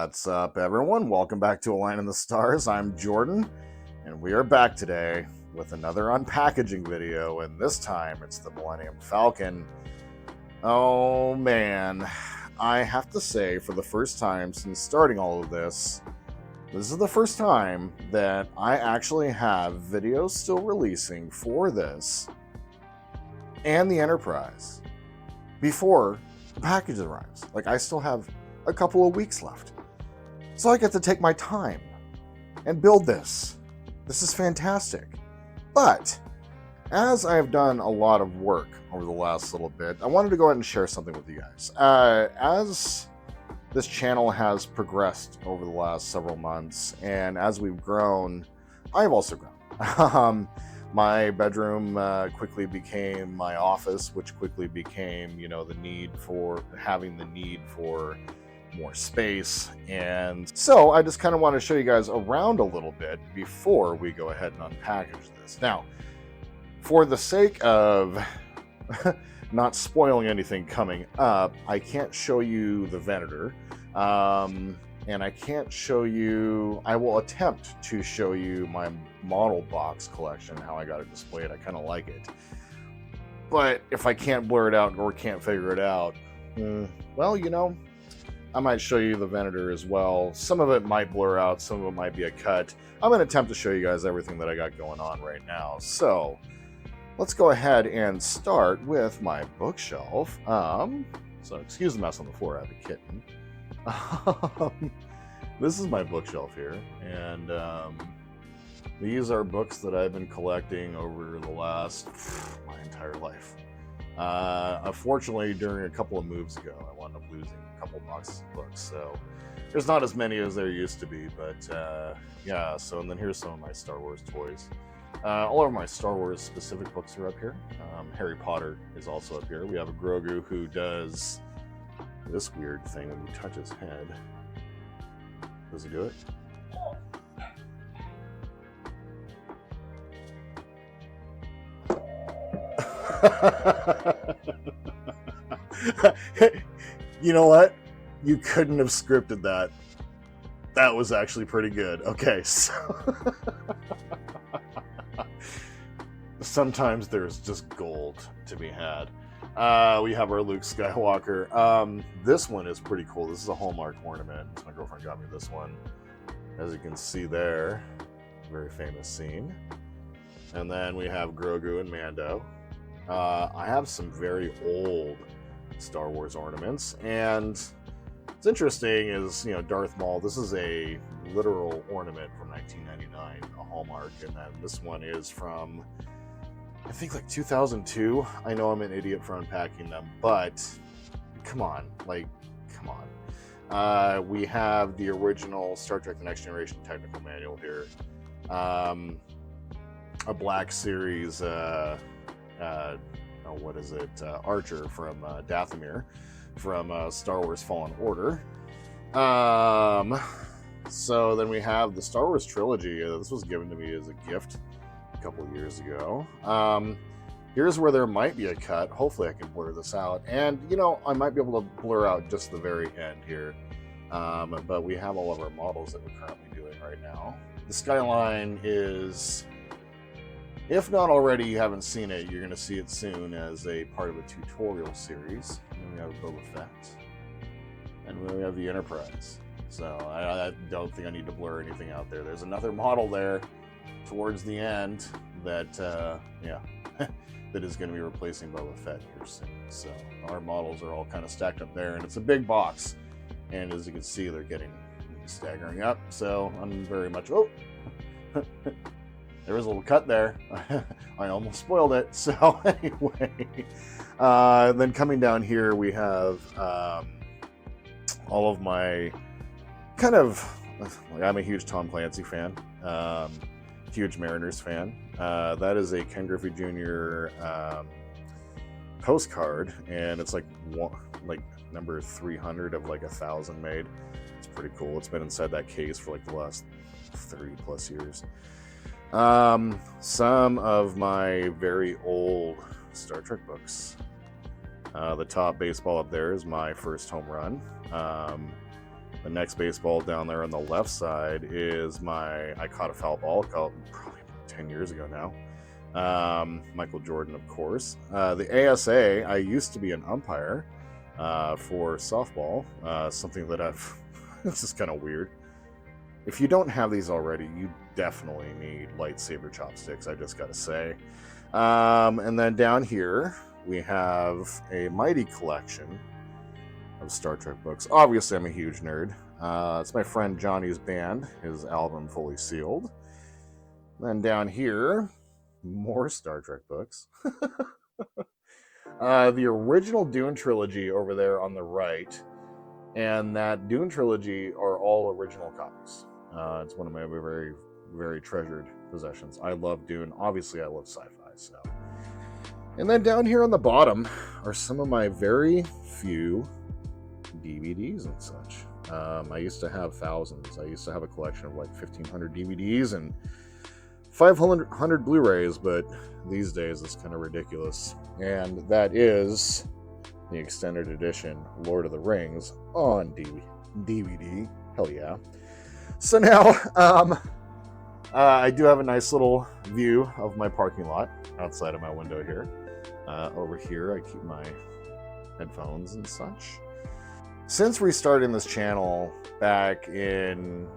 What's up, everyone? Welcome back to A Line in the Stars. I'm Jordan, and we are back today with another unpackaging video, and this time it's the Millennium Falcon. Oh man, I have to say, for the first time since starting all of this is the first time that I actually have videos still releasing for this and the Enterprise before the package arrives. Like, I still have a couple of weeks left. So I get to take my time and build this. This is fantastic. But as I have done a lot of work over the last little bit, I wanted to go ahead and share something with you guys. As this channel has progressed over the last several months, and as we've grown, I've also grown. My bedroom quickly became my office, which quickly became, the need for more space. And so I just kind of want to show you guys around a little bit before we go ahead and unpackage this. Now, for the sake of not spoiling anything coming up, I can't show you the Venator. And I can't show you, I will attempt to show you my model box collection, how I got it displayed. I kind of like it. But if I can't blur it out or can't figure it out, well, I might show you the Venator as well. Some of it might blur out, some of it might be a cut. I'm going to attempt to show you guys everything that I got going on right now. So let's go ahead and start with my bookshelf. So excuse the mess on the floor, I have a kitten. This is my bookshelf here, and these are books that I've been collecting over the last my entire life. Unfortunately, during a couple of moves ago, I wound up losing a couple boxes of books, so there's not as many as there used to be. But yeah, so and then here's some of my Star Wars toys. All of my Star Wars specific books are up here. Harry Potter is also up here. We have a Grogu who does this weird thing when you touch his head. Does he do it? You know what? You couldn't have scripted that. That was actually pretty good. Okay, so sometimes there's just gold to be had. We have our Luke Skywalker. This one is pretty cool. This is a Hallmark ornament. My girlfriend got me this one. As you can see there, very famous scene. And then we have Grogu and Mando. I have some very old Star Wars ornaments, and what's interesting is, Darth Maul. This is a literal ornament from 1999, a Hallmark, and then this one is from, I think, like 2002. I know I'm an idiot for unpacking them, but come on. We have the original Star Trek The Next Generation technical manual here. A Black Series, Archer from Dathomir from Star Wars Fallen Order. So then we have the Star Wars trilogy. This was given to me as a gift a couple of years ago. Here's where there might be a cut. Hopefully I can blur this out, and I might be able to blur out just the very end here. But we have all of our models that we're currently doing right now. The Skyline is, if not already you haven't seen it, you're going to see it soon as a part of a tutorial series. And then we have Boba Fett, and then we have the Enterprise. So I don't think I need to blur anything out there. There's another model there towards the end that that is going to be replacing Boba Fett here soon. So our models are all kind of stacked up there, and it's a big box, and as you can see, they're getting staggering up. So I'm very much there was a little cut there. I almost spoiled it. So anyway, then coming down here we have all of my I'm a huge Tom Clancy fan. Huge Mariners fan. That is a Ken Griffey Jr. Postcard, and it's like number 300 of 1,000 made. It's pretty cool. It's been inside that case for the last 30 plus years. Some of my very old Star Trek books. The top baseball up there is my first home run. The next baseball down there on the left side is I caught a foul ball probably 10 years ago now. Michael Jordan, of course. The ASA, I used to be an umpire for softball, something that this is kind of weird. If you don't have these already, you definitely need lightsaber chopsticks, I just gotta say. And then down here, we have a mighty collection of Star Trek books. Obviously, I'm a huge nerd. It's my friend Johnny's band, his album Fully Sealed. Then down here, more Star Trek books. The original Dune trilogy over there on the right, and that Dune trilogy are all original copies. It's one of my very, very treasured possessions. I love Dune. Obviously, I love sci-fi. So, and then down here on the bottom are some of my very few DVDs and such. I used to have thousands. I used to have a collection of like 1,500 DVDs and 500 Blu-rays, but these days it's kind of ridiculous. And that is the extended edition Lord of the Rings on DVD. Hell yeah. So now, I do have a nice little view of my parking lot outside of my window here. Over here, I keep my headphones and such. Since restarting this channel back in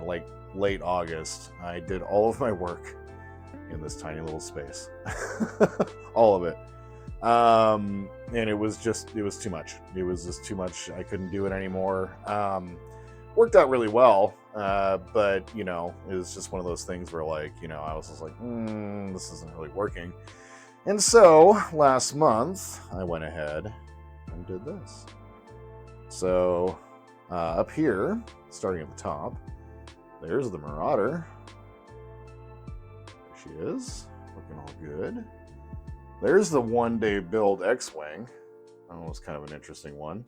like late August, I did all of my work in this tiny little space. All of it. And it was too much. It was just too much. I couldn't do it anymore. Worked out really well, but you know, it was just one of those things where, like, you know, I was just like, this isn't really working. And so last month I went ahead and did this. So up here, starting at the top, there's the Marauder. There she is, looking all good. There's the one-day build X-Wing. That was kind of an interesting one.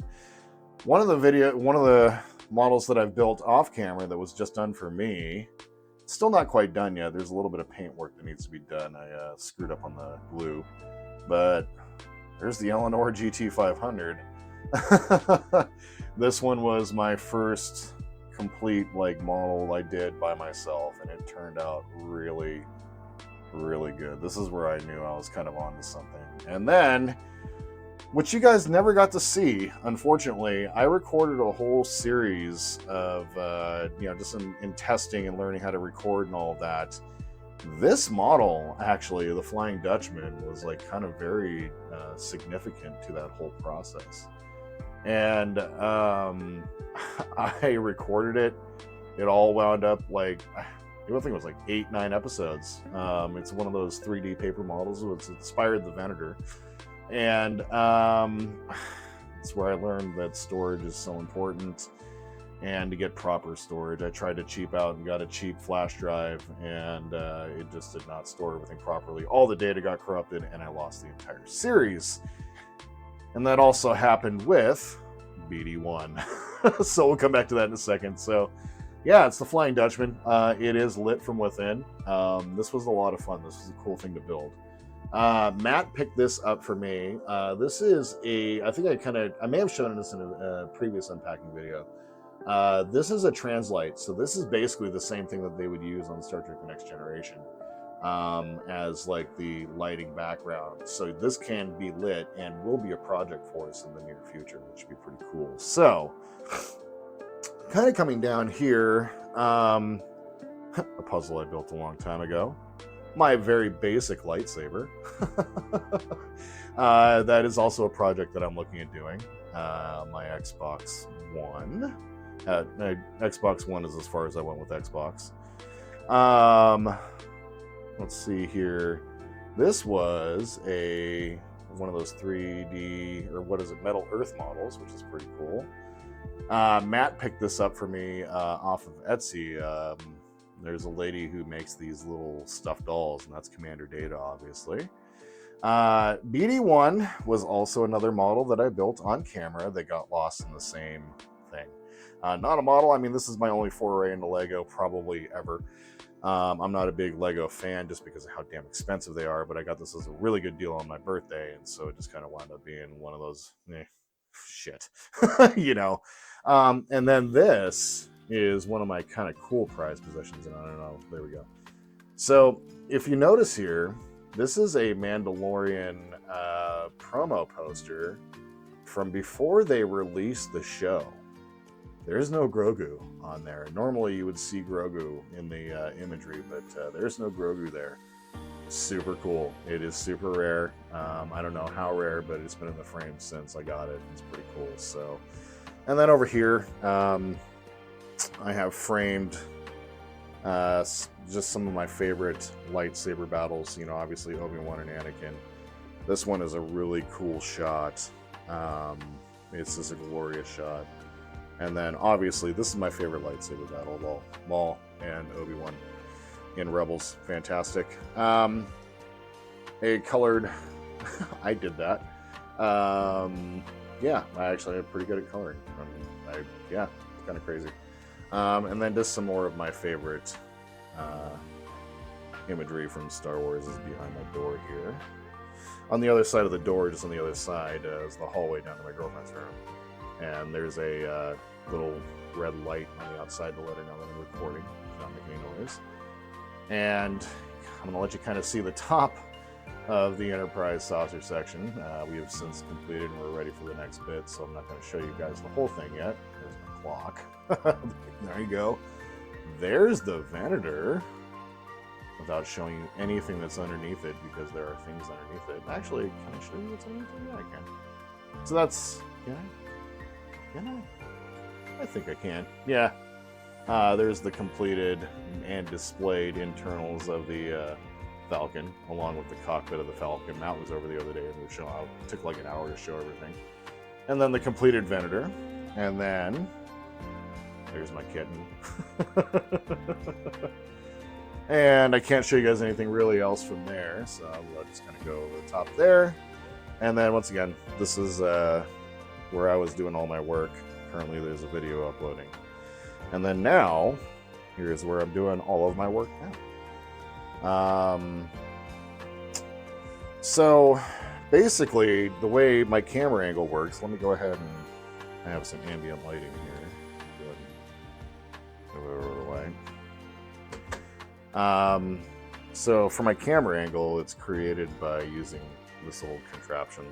One of the models that I've built off camera that was just done for me, still not quite done yet. There's a little bit of paint work that needs to be done. I screwed up on the glue, but there's the Eleanor GT500. This one was my first complete model I did by myself, and it turned out really, really good. This is where I knew I was kind of onto something. And then, which you guys never got to see, unfortunately, I recorded a whole series of, just in testing and learning how to record and all of that. This model, actually, the Flying Dutchman, was kind of very significant to that whole process. And I recorded it. It all wound up I think it was 8-9 episodes. It's one of those 3D paper models. It's inspired the Venator. And it's where I learned that storage is so important, and to get proper storage. I tried to cheap out and got a cheap flash drive, and it just did not store everything properly. All the data got corrupted, and I lost the entire series. And that also happened with BD1. So we'll come back to that in a second. So yeah, it's the Flying Dutchman. It is lit from within. This was a lot of fun. This was a cool thing to build. Matt picked this up for me. This is I may have shown this in a previous unpacking video. This is a translite. So this is basically the same thing that they would use on Star Trek The Next Generation, as the lighting background. So this can be lit and will be a project for us in the near future, which should be pretty cool. So kind of coming down here, a puzzle I built a long time ago. My very basic lightsaber. That is also a project that I'm looking at doing. My Xbox One. Xbox One is as far as I went with Xbox. Let's see here. This was one of those 3D, or what is it, Metal Earth models, which is pretty cool. Matt picked this up for me off of Etsy. There's a lady who makes these little stuffed dolls, and that's Commander Data, obviously. BD1 was also another model that I built on camera that got lost in the same thing. Not a model. I mean, this is my only foray into Lego probably ever. I'm not a big Lego fan just because of how damn expensive they are, but I got this as a really good deal on my birthday, and so it just kind of wound up being one of those shit, you know. And then this is one of my kind of cool prized possessions, and I don't know, there we go. So if you notice here, this is a Mandalorian promo poster from before they released the show. There's no Grogu on there. Normally you would see Grogu in the imagery, but there's no Grogu there. Super cool. It is super rare. I don't know how rare, but it's been in the frame since I got it. It's pretty cool. So, and then over here, I have framed just some of my favorite lightsaber battles. You know, obviously Obi-Wan and Anakin. This one is a really cool shot. It's just a glorious shot. And then obviously this is my favorite lightsaber battle of all, Maul and Obi-Wan in Rebels. Fantastic. A colored, I did that. Yeah, I actually am pretty good at coloring. Yeah, it's kind of crazy. And then just some more of my favorite imagery from Star Wars is behind my door here. On the other side of the door, just on the other side, is the hallway down to my girlfriend's room. And there's a little red light on the outside to let her know that I'm recording, not making any noise. And I'm going to let you kind of see the top of the Enterprise saucer section. We have since completed and we're ready for the next bit, so I'm not going to show you guys the whole thing yet. There's my clock. There you go. There's the Venator, without showing you anything that's underneath it, because there are things underneath it. Actually, can I show you what's underneath it? Yeah, I can. So that's... Can I? I think I can. Yeah. There's the completed and displayed internals of the Falcon, along with the cockpit of the Falcon. Matt was over the other day and we were showing out. It took like an hour to show everything. And then the completed Venator. And then there's my kitten. And I can't show you guys anything really else from there, so I'll just kind of go over the top there. And then once again, this is where I was doing all my work. Currently there's a video uploading. And then now, here's where I'm doing all of my work now. So basically, the way my camera angle works, let me go ahead and I have some ambient lighting here. Go over the way. So for my camera angle, it's created by using this little contraption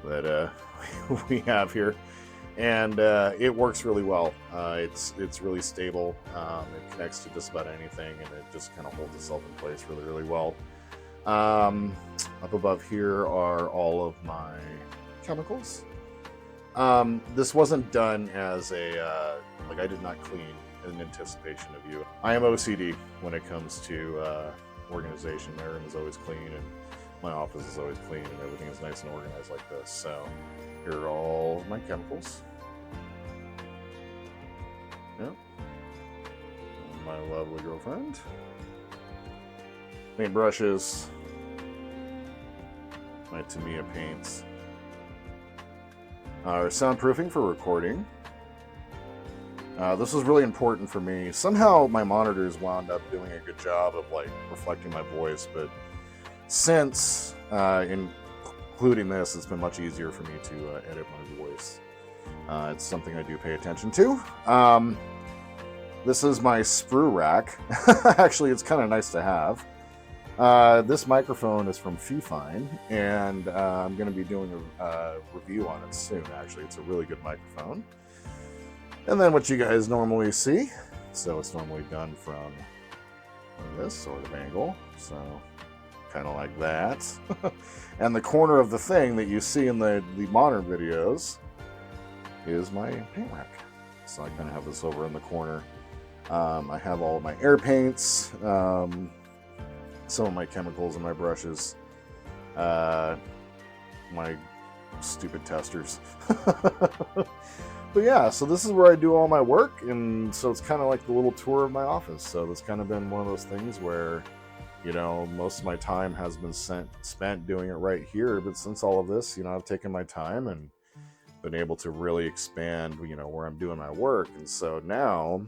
that we have here. And it works really well. It's really stable. It connects to just about anything, and it just kind of holds itself in place really, really well. Up above here are all of my chemicals. This wasn't done as a, like I did not clean in anticipation of you. I am OCD when it comes to organization. My room is always clean, and my office is always clean, and everything is nice and organized like this. So here are all of my chemicals. Yep. My lovely girlfriend. Paint brushes. My Tamiya paints. Our soundproofing for recording. This was really important for me. Somehow my monitors wound up doing a good job of like reflecting my voice, but since including this, it's been much easier for me to edit my voice. It's something I do pay attention to. This is my sprue rack. Actually, it's kind of nice to have. This microphone is from Fifine, and I'm going to be doing a review on it soon, actually. It's a really good microphone. And then what you guys normally see. So it's normally done from this sort of angle. So kind of like that. And the corner of the thing that you see in the modern videos is my paint rack. So I kind of have this over in the corner. I have all of my air paints, some of my chemicals and my brushes, my stupid testers. But yeah, so this is where I do all my work, and so it's kind of like the little tour of my office. So it's kind of been one of those things where, you know, most of my time has been spent doing it right here. But since all of this, you know, I've taken my time and been able to really expand, you know, where I'm doing my work. And so now,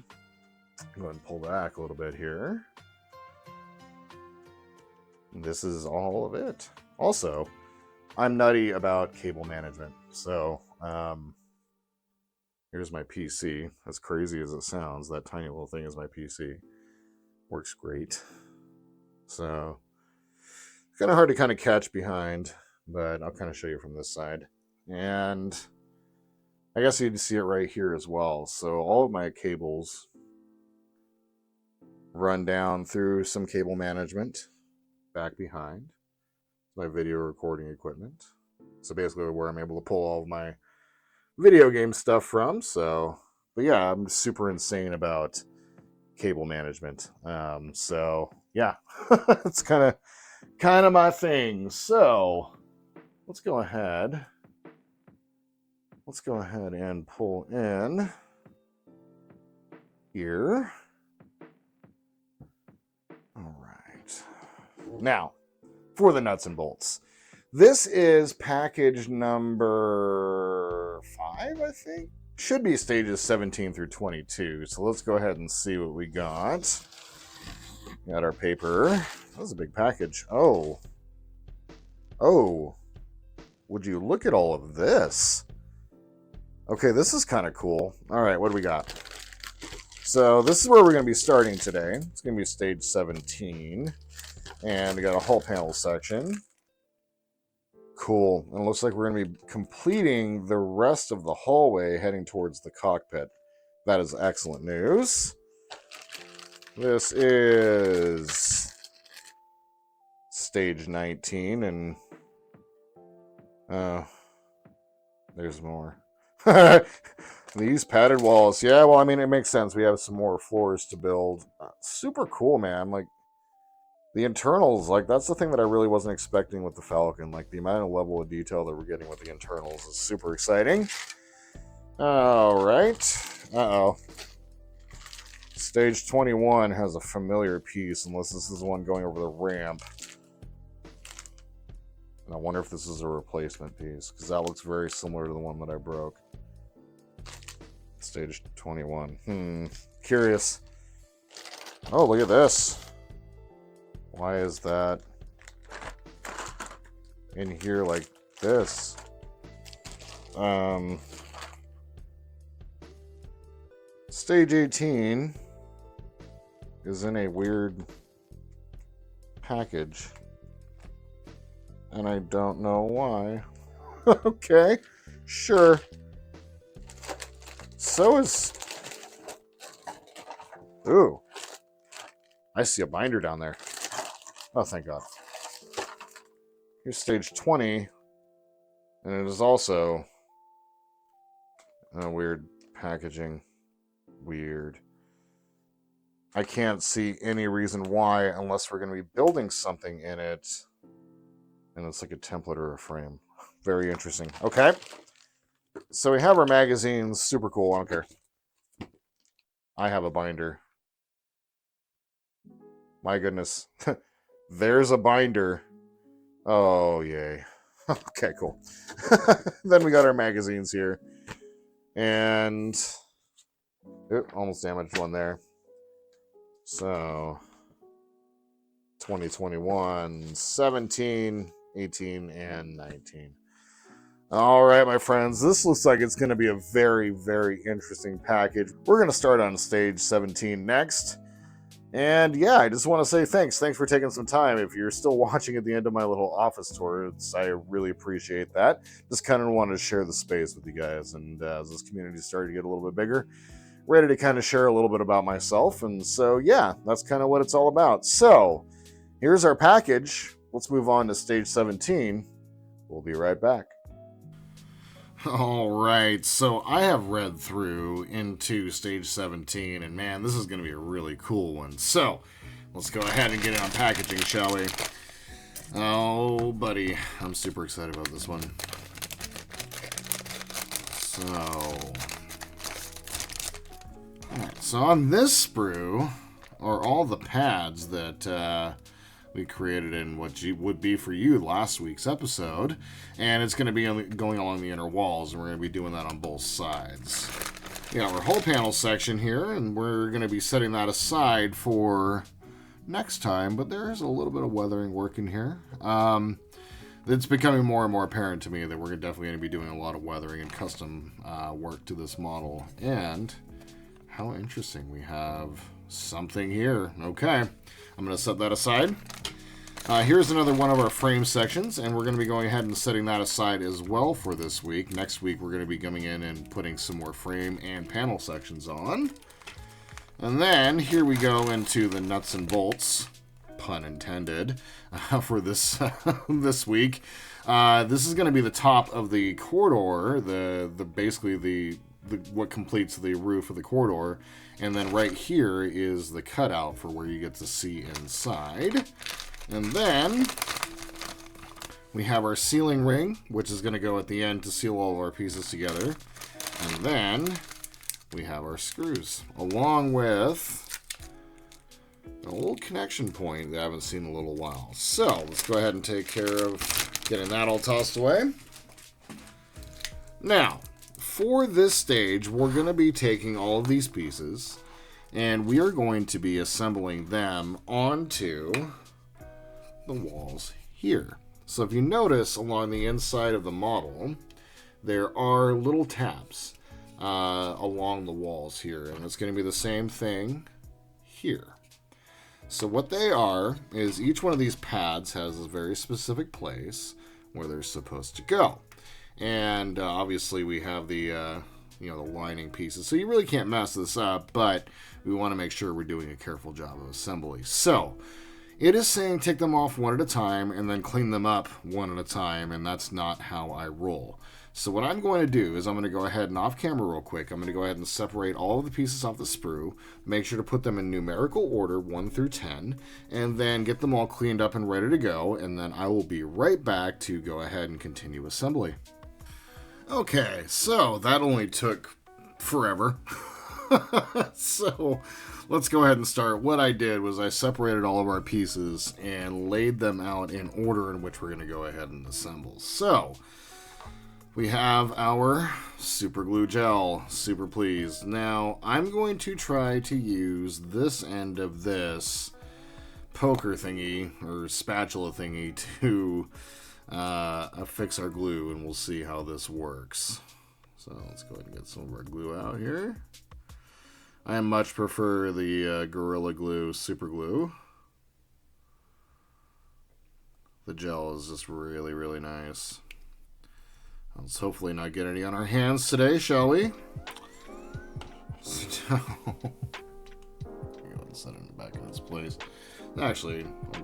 go ahead and pull back a little bit here. This is all of it. Also, I'm nutty about cable management. So, here's my PC. As crazy as it sounds, that tiny little thing is my PC. Works great. So, kind of hard to kind of catch behind, but I'll kind of show you from this side. And I guess you'd see it right here as well. So all of my cables run down through some cable management back behind my video recording equipment. So basically where I'm able to pull all of my video game stuff from. So, but yeah, I'm super insane about cable management. So yeah, it's kind of my thing. So let's go ahead and pull in here. All right. Now, for the nuts and bolts. This is package number 5, I think. Should be stages 17 through 22. So let's go ahead and see what we got. Got our paper. That was a big package. Oh. Would you look at all of this? Okay, this is kind of cool. All right, what do we got? So this is where we're going to be starting today. It's going to be stage 17. And we got a hull panel section. Cool. And it looks like we're going to be completing the rest of the hallway heading towards the cockpit. That is excellent news. This is stage 19, and there's more. These padded walls. Yeah, well, I mean, it makes sense. We have some more floors to build. Super cool, man. Like, the internals, like, that's the thing that I really wasn't expecting with the Falcon. Like, the amount of level of detail that we're getting with the internals is super exciting. All right. Uh-oh. Stage 21 has a familiar piece, unless this is the one going over the ramp. And I wonder if this is a replacement piece, because that looks very similar to the one that I broke. Stage 21. Curious. Oh, look at this. Why is that in here like this? Stage 18 is in a weird package, and I don't know why. Okay, sure. So is... Ooh. I see a binder down there. Oh, thank God. Here's stage 20, and it is also weird packaging. Weird. I can't see any reason why unless we're going to be building something in it. And it's like a template or a frame. Very interesting. Okay. So we have our magazines. Super cool. I don't care. I have a binder. My goodness. There's a binder. Oh, yay. Okay, cool. Then we got our magazines here. And... almost damaged one there. So, 2021, 17, 18, and 19. All right, my friends, this looks like it's going to be a very, very interesting package. We're going to start on stage 17 next. And yeah, I just want to say thanks. Thanks for taking some time. If you're still watching at the end of my little office tour, I really appreciate that. Just kind of wanted to share the space with you guys. And as this community started to get a little bit bigger, ready to kind of share a little bit about myself. And so, yeah, that's kind of what it's all about. So here's our package. Let's move on to stage 17. We'll be right back. All right, so I have read through into stage 17, and man, this is going to be a really cool one. So let's go ahead and get it on packaging, shall we? Oh, buddy, I'm super excited about this one. So on this sprue are all the pads that we created in what would be for you last week's episode, and it's going to be going along the inner walls, and we're going to be doing that on both sides. We got our hull panel section here, and we're going to be setting that aside for next time, but there is a little bit of weathering work in here. it's becoming more and more apparent to me that we're definitely going to be doing a lot of weathering and custom work to this model. And how interesting, we have something here. Okay, I'm going to set that aside. Here's another one of our frame sections, and we're going to be going ahead and setting that aside as well for this week. Next week, we're going to be coming in and putting some more frame and panel sections on. And then here we go into the nuts and bolts, pun intended, for this this week. This is going to be the top of the corridor, basically the what completes the roof of the corridor, and then right here is the cutout for where you get to see inside. And then we have our sealing ring, which is going to go at the end to seal all of our pieces together. And then we have our screws, along with an old connection point that I haven't seen in a little while. So let's go ahead and take care of getting that all tossed away. Now, for this stage, we're going to be taking all of these pieces, and we are going to be assembling them onto the walls here. So if you notice along the inside of the model, there are little tabs along the walls here, and it's going to be the same thing here. So what they are is each one of these pads has a very specific place where they're supposed to go. And obviously we have the the lining pieces, so you really can't mess this up, but we want to make sure we're doing a careful job of assembly. So it is saying take them off one at a time and then clean them up one at a time, and that's not how I roll. So what I'm going to do is I'm going to go ahead and off camera real quick, I'm going to go ahead and separate all of the pieces off the sprue, make sure to put them in numerical order 1 through 10, and then get them all cleaned up and ready to go, and then I will be right back to go ahead and continue assembly. Okay, so that only took forever. So let's go ahead and start. What I did was I separated all of our pieces and laid them out in order in which we're going to go ahead and assemble. So we have our super glue gel, super pleased. Now I'm going to try to use this end of this poker thingy or spatula thingy to affix our glue, and we'll see how this works. So let's go ahead and get some of our glue out here. I much prefer the Gorilla Glue Super Glue. The gel is just really, really nice. Let's hopefully not get any on our hands today, shall we? So, go and set it back in its place. Actually, I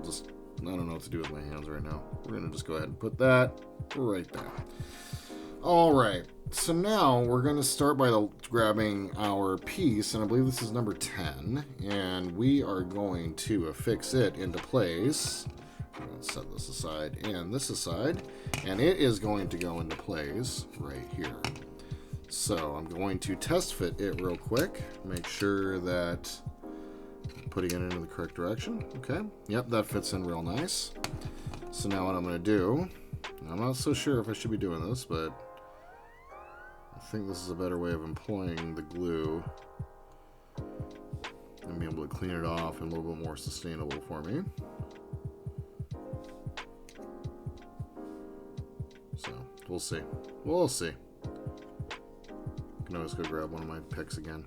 don't know what to do with my hands right now. We're going to just go ahead and put that right there. All right. So now we're going to start by grabbing our piece, and I believe this is number 10, and we are going to affix it into place. I'm going to set this aside and this aside, and it is going to go into place right here. So I'm going to test fit it real quick, make sure that I'm putting it into the correct direction. Okay, yep, that fits in real nice. So now what I'm going to do, I'm not so sure if I should be doing this, but I think this is a better way of employing the glue and being able to clean it off and a little bit more sustainable for me. So we'll see. We'll see. I can always go grab one of my picks again.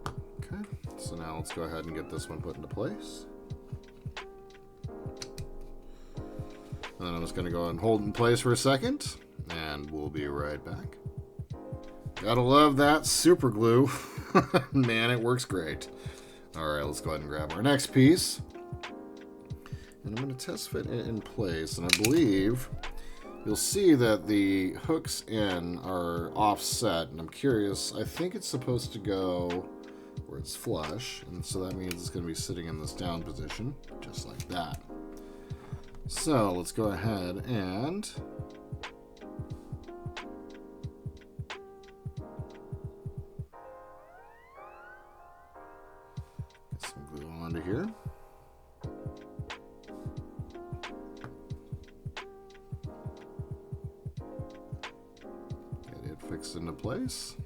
Okay, so now let's go ahead and get this one put into place. And then I'm just going to go ahead and hold it in place for a second, and we'll be right back. Gotta love that super glue. Man, it works great. Alright, let's go ahead and grab our next piece. And I'm going to test fit it in place. And I believe you'll see that the hooks in are offset. And I'm curious, I think it's supposed to go where it's flush. And so that means it's going to be sitting in this down position, just like that. So let's go ahead and some glue onto here. Get it fixed into place.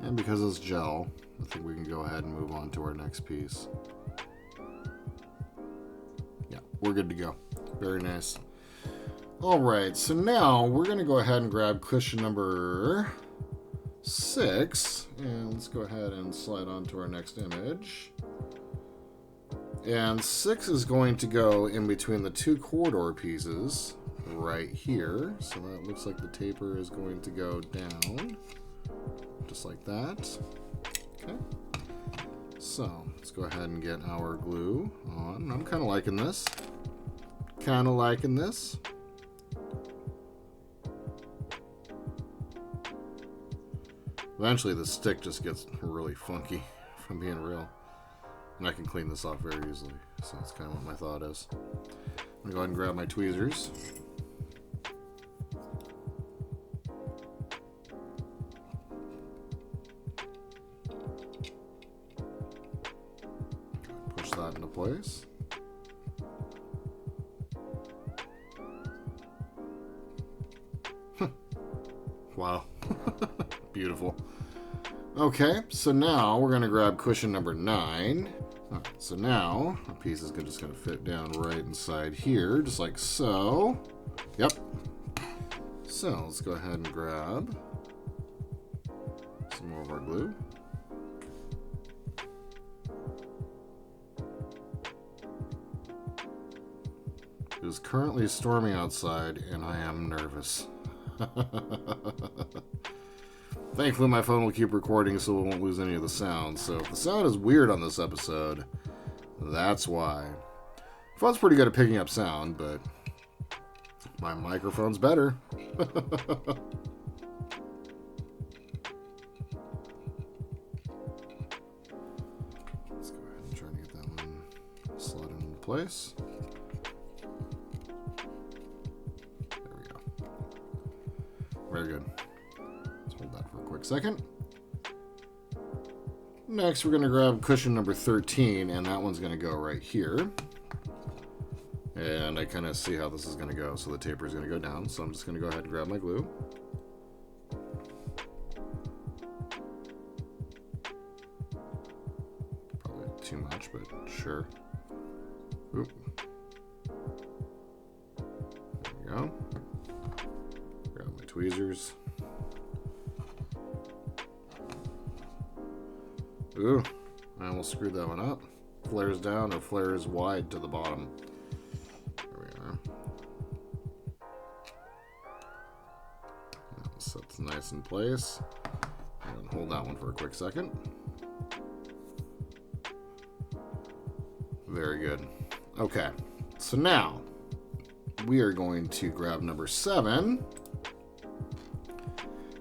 And because it's gel, I think we can go ahead and move on to our next piece. we're good to go. Very nice. All right, so now we're going to go ahead and grab cushion number 6, and let's go ahead and slide on to our next image. And 6 is going to go in between the 2 corridor pieces right here. So that looks like the taper is going to go down, just like that. Okay. So let's go ahead and get our glue on. I'm kind of liking this. Eventually the stick just gets really funky, if I'm being real. And I can clean this off very easily. So that's kind of what my thought is. I'm going to go ahead and grab my tweezers. Push that into place. Wow. Beautiful. Okay, so now we're going to grab cushion number 9. Alright, so now our piece is just going to fit down right inside here, just like so. Yep. So let's go ahead and grab some more of our glue. It is currently storming outside, and I am nervous. Thankfully, my phone will keep recording so we won't lose any of the sound. So if the sound is weird on this episode, that's why. Phone's pretty good at picking up sound, but my microphone's better. Let's go ahead and try to get that one slotted into place. There we go. Very good. Hold that for a quick second. Next, we're going to grab cushion number 13, and that one's going to go right here. And I kind of see how this is going to go. So the taper is going to go down. So I'm just going to go ahead and grab my glue. Probably too much, but sure. Oop. There we go. Grab my tweezers. Ooh, I almost screwed that one up. Flares down or flares wide to the bottom. There we are. That sets nice in place. And hold that one for a quick second. Very good. Okay, so now we are going to grab number 7.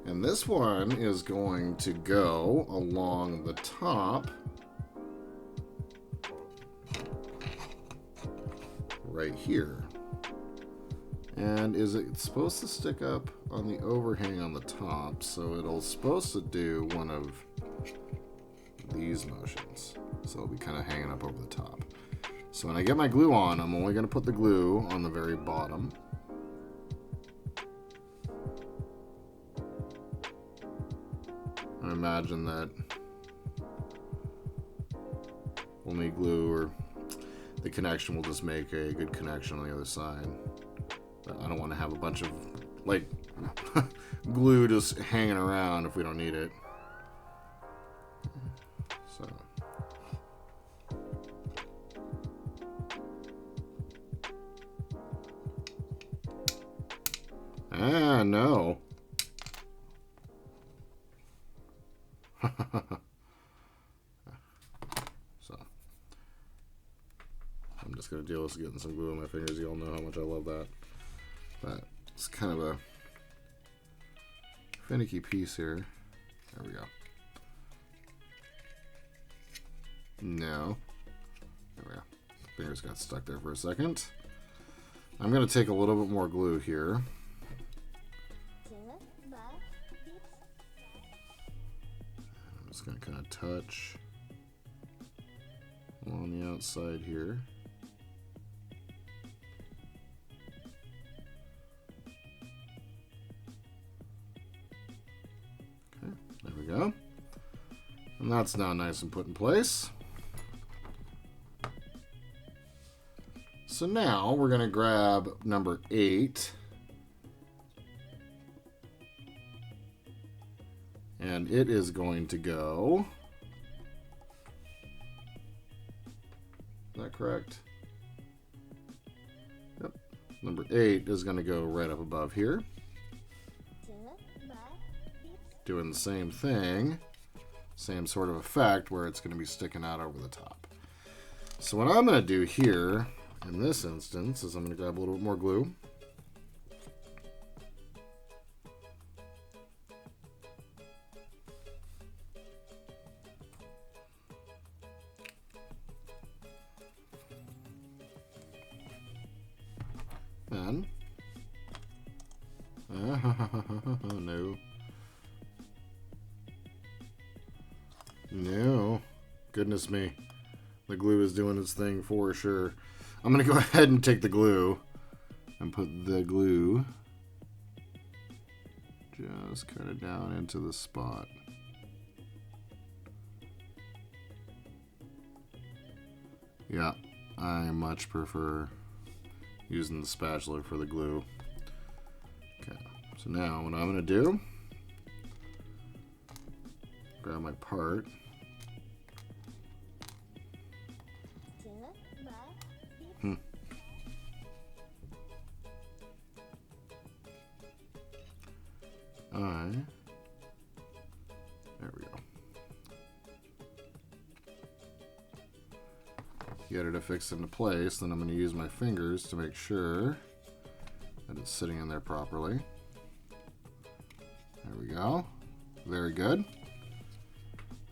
And this one is going to go along the top right here. And is it supposed to stick up on the overhang on the top? So it'll supposed to do one of these motions. So it'll be kind of hanging up over the top. So when I get my glue on, I'm only going to put the glue on the very bottom. I imagine that we'll need glue, or the connection will just make a good connection on the other side. But I don't want to have a bunch of like glue just hanging around if we don't need it. So no. So I'm just gonna deal with getting some glue on my fingers. You all know how much I love that. But it's kind of a finicky piece here. There we go. No. There we go. Fingers got stuck there for a second. I'm gonna take a little bit more glue here. I'm just going to kind of touch along the outside here. Okay, there we go. And that's now nice and put in place. So now we're going to grab number 8. And it is going to go... Is that correct? Yep. Number 8 is going to go right up above here. Doing the same thing. Same sort of effect where it's going to be sticking out over the top. So what I'm going to do here in this instance is I'm going to grab a little bit more glue. And no. No. Goodness me. The glue is doing its thing for sure. I'm going to go ahead and take the glue and put the glue just kind of down into the spot. Yeah, I much prefer using the spatula for the glue. Okay, so now what I'm going to do, grab my part. There we go. Get it affixed into place, then I'm going to use my fingers to make sure that it's sitting in there properly. There we go. Very good.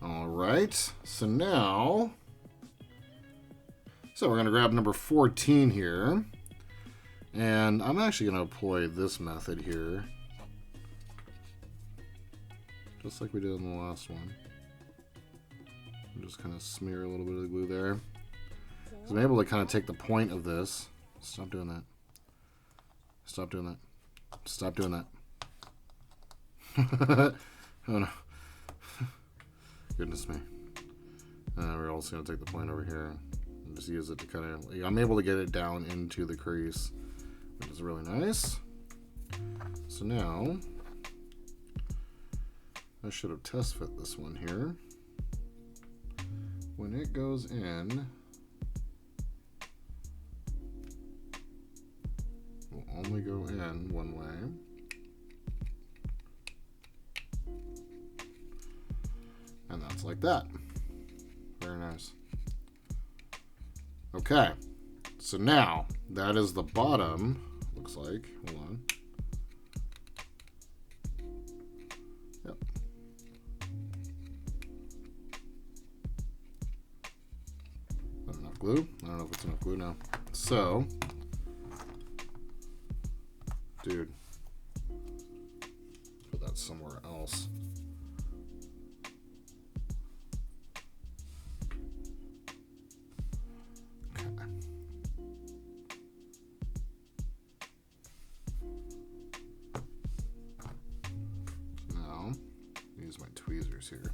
Alright, so now, we're going to grab number 14 here, and I'm actually going to employ this method here, just like we did in the last one. Just kind of smear a little bit of the glue there. So I'm able to kind of take the point of this. Stop doing that. Stop doing that. Stop doing that. Oh no. Goodness me. We're also going to take the point over here and just use it to kind of... I'm able to get it down into the crease, which is really nice. So now, I should have test fit this one here. When it goes in, will only go in one way. And that's like that. Very nice. Okay, so now that is the bottom, looks like. Hold on. Yep. Not enough glue. I don't know if it's enough glue now. So, dude, put that somewhere else. Use my tweezers here.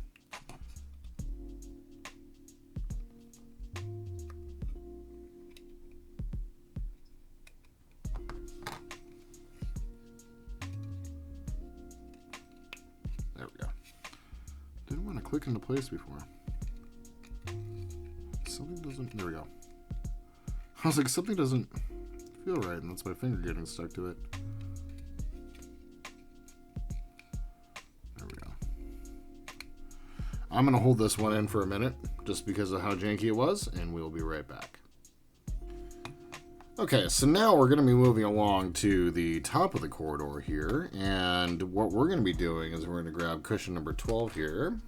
There we go. Didn't want to click into place before. Something doesn't... There we go. I was like, something doesn't feel right, and that's my finger getting stuck to it. I'm going to hold this one in for a minute just because of how janky it was, and we'll be right back. Okay, so now we're going to be moving along to the top of the corridor here, and what we're going to be doing is we're going to grab cushion number 12 here,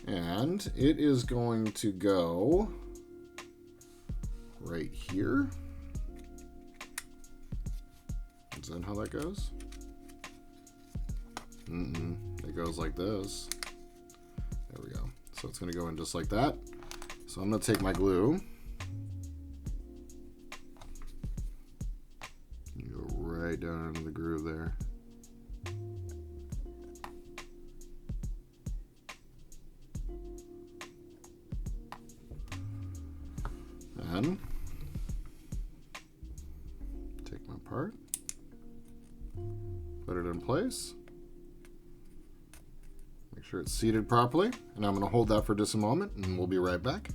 and it is going to go right here. Is that how that goes? It goes like this. There we go. So it's going to go in just like that. So I'm going to take my glue. And go right down into the groove there. And place. Make sure it's seated properly. And I'm going to hold that for just a moment, and we'll be right back.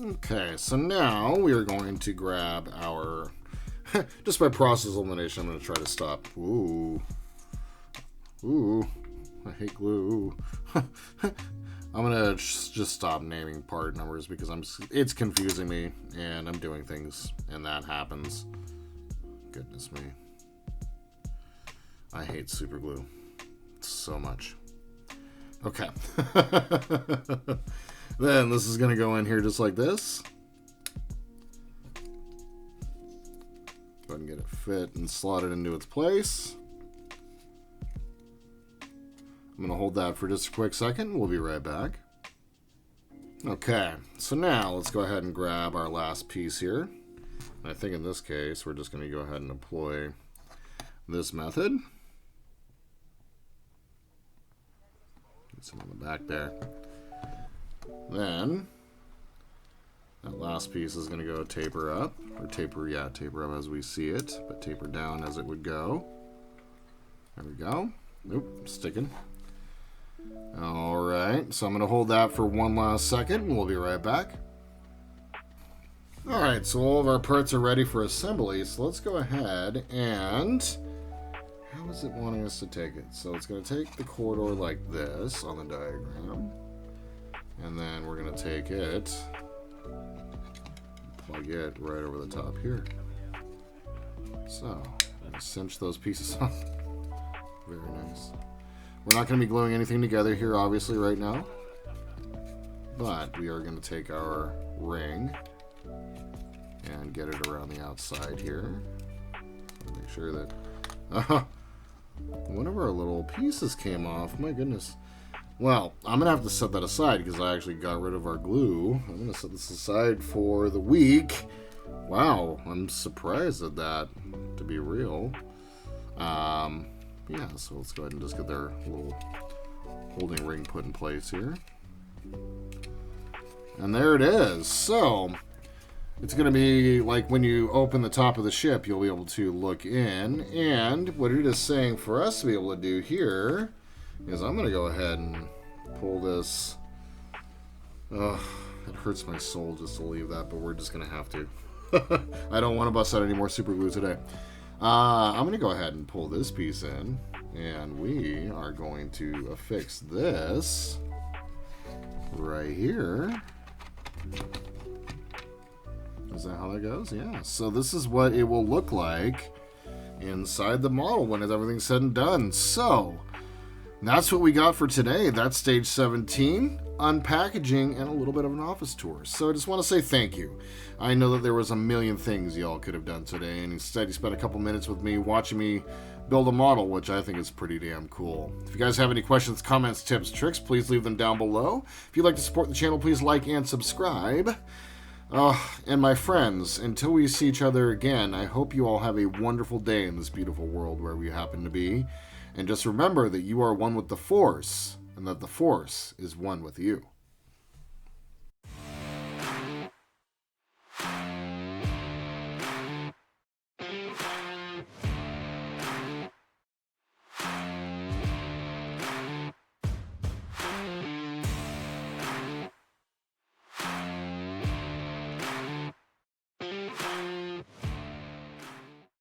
Okay, so now we are going to grab our... just by process elimination, I'm going to try to stop. Ooh. Ooh. I hate glue. I'm going to just stop naming part numbers because it's confusing me, and I'm doing things, and that happens. Goodness me. I hate super glue so much. Okay. Then this is going to go in here just like this. Go ahead and get it fit and slot it into its place. I'm going to hold that for just a quick second. We'll be right back. Okay, so now let's go ahead and grab our last piece here. I think in this case, we're just going to go ahead and employ this method. Get some on the back there. Then, that last piece is going to go taper up. Or taper up as we see it, but taper down as it would go. There we go. Nope, sticking. Alright, so I'm going to hold that for one last second, and we'll be right back. Alright, so all of our parts are ready for assembly, so let's go ahead and... How is it wanting us to take it? So it's going to take the corridor like this on the diagram. And then we're going to take it, plug it right over the top here. So, I'm going to cinch those pieces off. Very nice. We're not going to be gluing anything together here, obviously, right now. But we are going to take our ring and get it around the outside here. So make sure that... one of our little pieces came off. My goodness. Well, I'm going to have to set that aside because I actually got rid of our glue. I'm going to set this aside for the week. Wow, I'm surprised at that, to be real. Yeah, so let's go ahead and just get their little holding ring put in place here. And there it is. So, it's going to be like when you open the top of the ship, you'll be able to look in. And what it is saying for us to be able to do here is I'm going to go ahead and pull this. It hurts my soul just to leave that, but we're just going to have to. I don't want to bust out any more super glue today. I'm going to go ahead and pull this piece in, and we are going to affix this right here. Is that how that goes? Yeah. So this is what it will look like inside the model when everything's said and done. So that's what we got for today. That's stage 17, unpackaging, and a little bit of an office tour. So I just want to say thank you. I know that there was a million things y'all could have done today, and instead you spent a couple minutes with me watching me build a model, which I think is pretty damn cool. If you guys have any questions, comments, tips, tricks, please leave them down below. If you'd like to support the channel, please like and subscribe. And my friends, until we see each other again, I hope you all have a wonderful day in this beautiful world wherever you happen to be. And just remember that you are one with the Force, and that the Force is one with you.